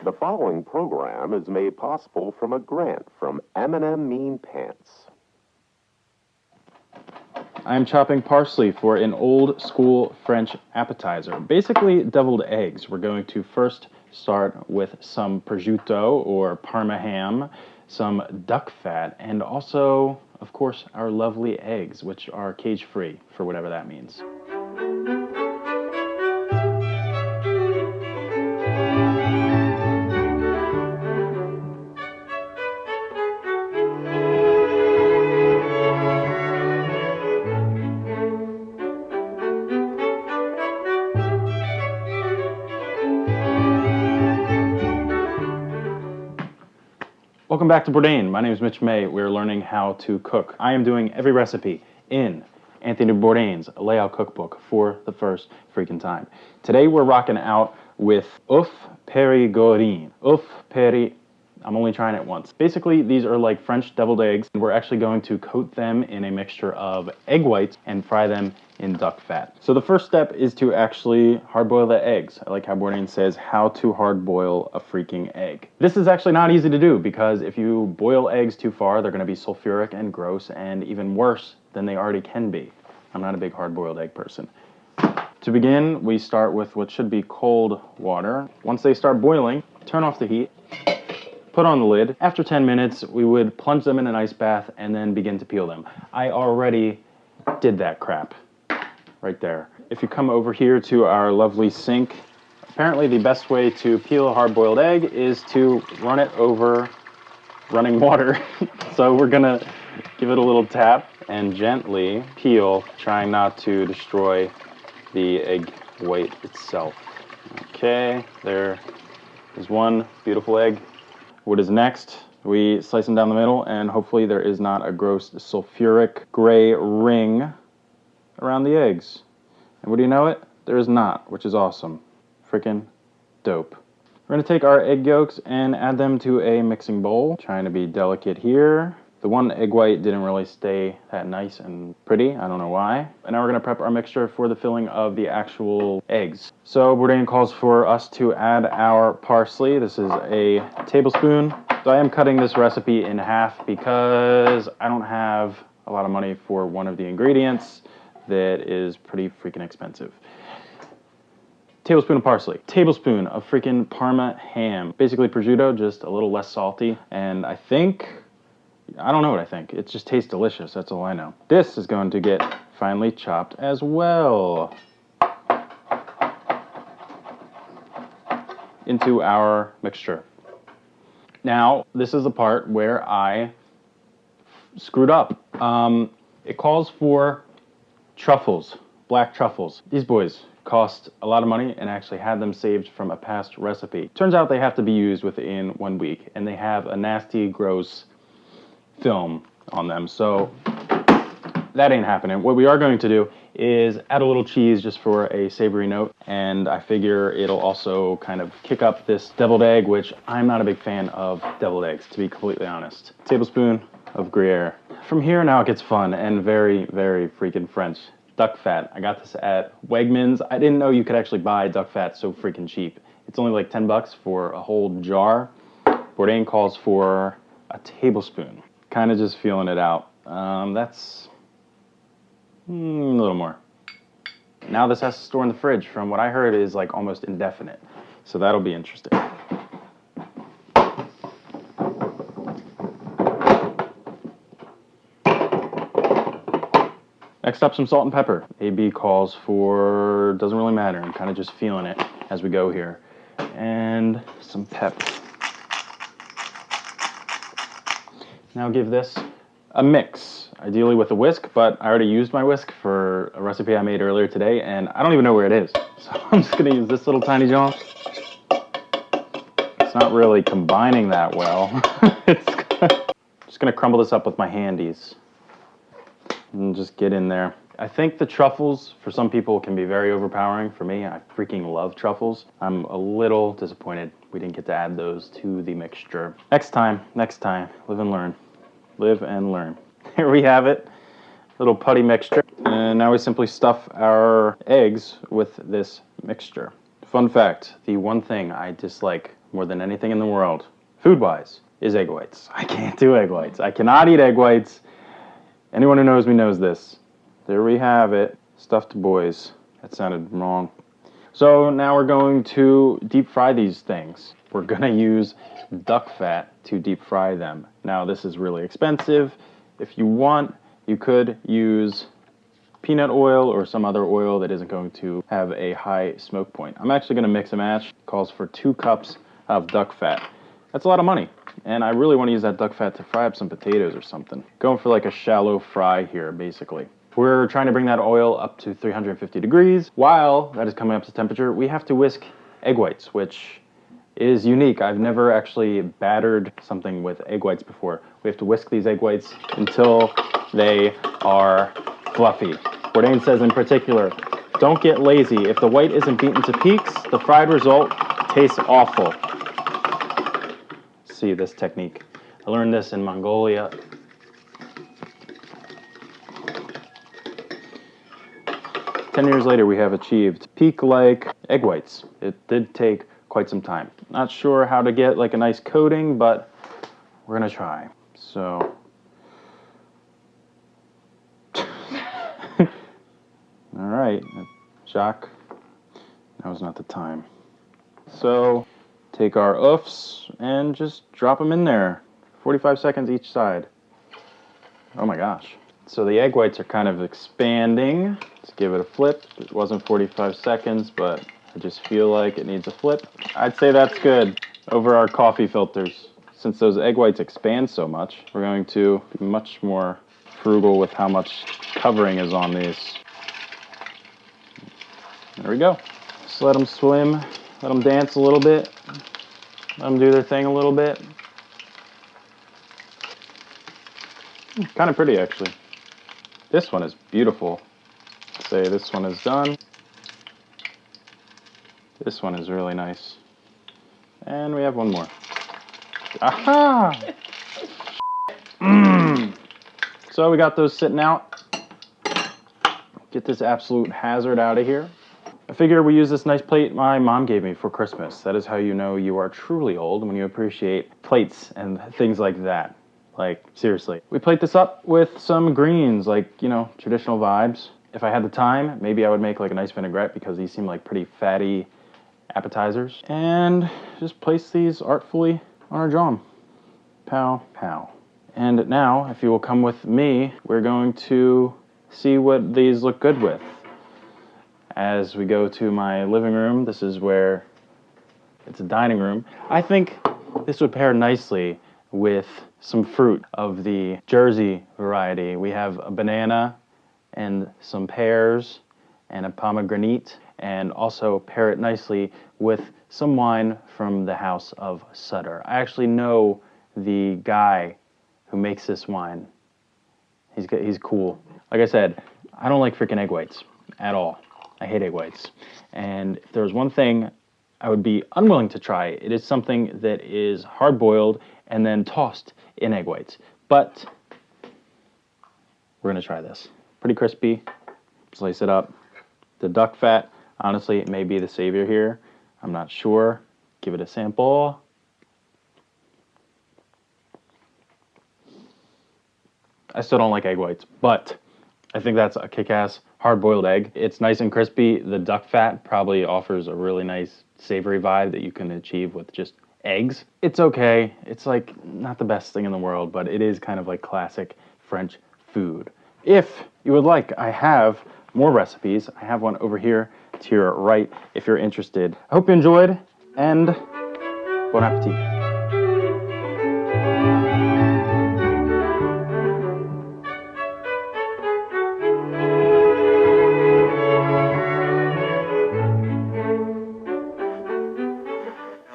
The following program is made possible from a grant from M&M Mean Pants. I'm chopping parsley for an old school French appetizer. Basically, deviled eggs. We're going to first start with some prosciutto or parma ham, some duck fat, and also, of course, our lovely eggs, which are cage-free, for whatever that means. Welcome back to Bourdain. My name is Mitch May. We're learning how to cook. I am doing every recipe in Anthony Bourdain's layout cookbook for the first freaking time. Today we're rocking out with Oeufs Périgourdins. I'm only trying it once. Basically, these are like French deviled eggs, and we're actually going to coat them in a mixture of egg whites and fry them in duck fat. So the first step is to actually hard-boil the eggs. I like how Bourdain says how to hard-boil a freaking egg. This is actually not easy to do because if you boil eggs too far, they're going to be sulfuric and gross and even worse than they already can be. I'm not a big hard-boiled egg person. To begin, we start with what should be cold water. Once they start boiling, turn off the heat. Put on the lid. After 10 minutes, we would plunge them in an ice bath and then begin to peel them. I already did that crap right there. If you come over here to our lovely sink, apparently the best way to peel a hard-boiled egg is to run it over running water. So we're gonna give it a little tap and gently peel, trying not to destroy the egg white itself. Okay, there is one beautiful egg. What is next? We slice them down the middle, and hopefully there is not a gross sulfuric gray ring around the eggs. And would you know it? There is not, which is awesome. Freaking dope. We're going to take our egg yolks and add them to a mixing bowl. Trying to be delicate here. The one egg white didn't really stay that nice and pretty. I don't know why. And now we're going to prep our mixture for the filling of the actual eggs. So Bourdain calls for us to add our parsley. This is a tablespoon. So I am cutting this recipe in half because I don't have a lot of money for one of the ingredients that is pretty freaking expensive. Tablespoon of parsley. Tablespoon of freaking parma ham. Basically prosciutto, just a little less salty. And I don't know what I think. It just tastes delicious, that's all I know. This is going to get finely chopped as well into our mixture. Now, this is the part where I screwed up. It calls for truffles, black truffles. These boys cost a lot of money and actually had them saved from a past recipe. Turns out they have to be used within 1 week, and they have a nasty, gross film on them, so that ain't happening. What we are going to do is add a little cheese just for a savory note, and I figure it'll also kind of kick up this deviled egg, which I'm not a big fan of deviled eggs, to be completely honest. Tablespoon of Gruyere. From here now it gets fun and very, very freaking French. Duck fat. I got this at Wegmans. I didn't know you could actually buy duck fat so freaking cheap. It's only like 10 bucks for a whole jar. Bourdain calls for a tablespoon. Kind of just feeling it out. That's a little more. Now this has to store in the fridge. From what I heard is like almost indefinite. So that'll be interesting. Next up, some salt and pepper. AB calls for, doesn't really matter. I'm kind of just feeling it as we go here. And some pep. Now give this a mix, ideally with a whisk, but I already used my whisk for a recipe I made earlier today, and I don't even know where it is. So I'm just gonna use this little tiny jar. It's not really combining that well. Just gonna crumble this up with my handies and just get in there. I think the truffles, for some people, can be very overpowering. For me, I freaking love truffles. I'm a little disappointed we didn't get to add those to the mixture. Next time, live and learn. Live and learn. Here we have it, little putty mixture. And now we simply stuff our eggs with this mixture. Fun fact, the one thing I dislike more than anything in the world, food-wise, is egg whites. I can't do egg whites. I cannot eat egg whites. Anyone who knows me knows this. There we have it. Stuffed boys. That sounded wrong. So now we're going to deep fry these things. We're going to use duck fat to deep fry them. Now this is really expensive. If you want, you could use peanut oil or some other oil that isn't going to have a high smoke point. I'm actually going to mix and match. It calls for 2 cups of duck fat. That's a lot of money, and I really want to use that duck fat to fry up some potatoes or something. Going for like a shallow fry here, basically. We're trying to bring that oil up to 350 degrees. While that is coming up to temperature, we have to whisk egg whites, which is unique. I've never actually battered something with egg whites before. We have to whisk these egg whites until they are fluffy. Bourdain says in particular, don't get lazy. If the white isn't beaten to peaks, the fried result tastes awful. See this technique. I learned this in Mongolia. Ten years later, we have achieved peak-like egg whites. It did take quite some time. Not sure how to get like a nice coating, but we're gonna try. So. All right, Jacques, now's not the time. So, take our oeufs and just drop them in there. 45 seconds each side. Oh my gosh. So the egg whites are kind of expanding. Let's give it a flip. It wasn't 45 seconds, but I just feel like it needs a flip. I'd say that's good over our coffee filters. Since those egg whites expand so much, we're going to be much more frugal with how much covering is on these. There we go. Just let them swim, let them dance a little bit, let them do their thing a little bit. Kind of pretty, actually. This one is beautiful. Say this one is done. This one is really nice. And we have one more. Aha! So we got those sitting out. Get this absolute hazard out of here. I figure we use this nice plate my mom gave me for Christmas. That is how you know you are truly old, when you appreciate plates and things like that. Like, seriously. We plate this up with some greens, like, you know, traditional vibes. If I had the time, maybe I would make like a nice vinaigrette because these seem like pretty fatty appetizers. And just place these artfully on our jaw. Pow, pow. And now, if you will come with me, we're going to see what these look good with. As we go to my living room, this is where it's a dining room. I think this would pair nicely with some fruit of the Jersey variety. We have a banana and some pears and a pomegranate, and also pair it nicely with some wine from the house of Sutter. I actually know the guy who makes this wine. He's cool. Like I said, I don't like freaking egg whites at all. I hate egg whites. And if there was one thing I would be unwilling to try, it is something that is hard-boiled and then tossed in egg whites. But we're gonna try this. Pretty crispy. Slice it up. The duck fat, honestly, may be the savior here. I'm not sure. Give it a sample. I still don't like egg whites, but I think that's a kick-ass hard-boiled egg. It's nice and crispy. The duck fat probably offers a really nice savory vibe that you can achieve with just eggs. It's okay. It's like not the best thing in the world, but it is kind of like classic French food. If you would like, I have more recipes. I have one over here to your right if you're interested. I hope you enjoyed, and bon appetit.